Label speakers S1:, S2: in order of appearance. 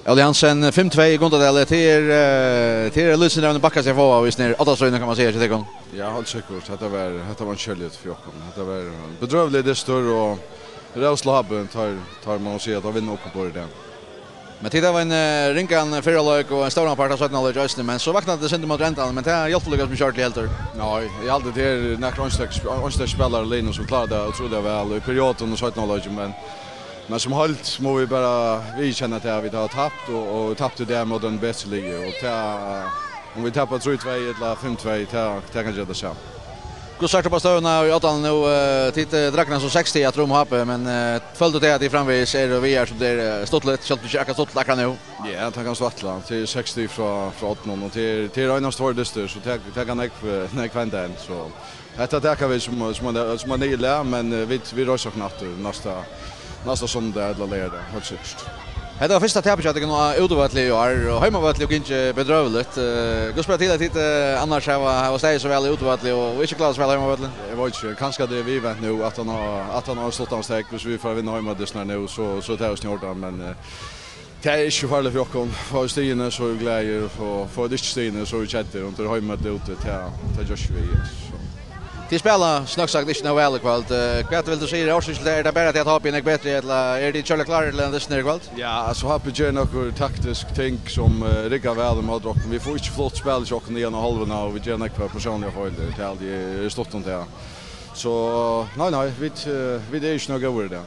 S1: Alliansen 5-2 i Gondadale till Lusen där backa sig få visst ner 8 kan man säga till det.
S2: Ja, helt säkert. Det var en kärlighet för Jokon. Det var bedrövligt det står och Rauslaben tar man och ser att vinna upp på det.
S1: Men det var en rinkan förlök och en stor part av 17 just men så vaknade det sen mot räntan men det hjälpte lyckas med short helt.
S2: Nej, jag hade det när Kronstedt spelar Linus som klarade det otroligt väl i perioden och 17 men som halt må vi bara vi känna att vi har tappat och tappade det mot den bästa ligan och om vi tappar 3-2 eller 5-2 ta kan det så.
S1: Hur sagt på stövna i åttan nu titta drakna så 60 att rum happe men följde det att i framvis är det vi är så där stått lite så att jag stått där nu.
S2: Ja, det kan svartla till 60 från 18 och till Reinars tvårdyster så det kan jag kvänta så. Det kan vi som man nila men vi rör så knappt nästa söndag eller lördag helt säkert.
S1: Det var första tävlingen jag tycker nu utövatlig och hemmavatlig och inte bedrövligt. Gå spela till att annars har steg så väl utövatlig och inte klar att spela hemmavatlig.
S2: Jag vet inte, kanske det vi vet nu att han har stått av steg så vi får vinna hemmavatlig nu så tar oss njorda men det är inte farligt för Jokon. För stigene så är glädje och för det inte stigene så är chatter och till hemmavatlig ute till Josh vi.
S1: Till spela snack sagt inte väl kvalt. Vad vill du säga är det bara att ha en bättre eller är det kör klar eller det snär kvalt?
S2: Ja, så har vi några taktisk ting som riggar väl med och vi får inte flott spel så kan igen och halva och vi gör några på personliga följder till det är stått om det. Så nej, vi är inte några över det.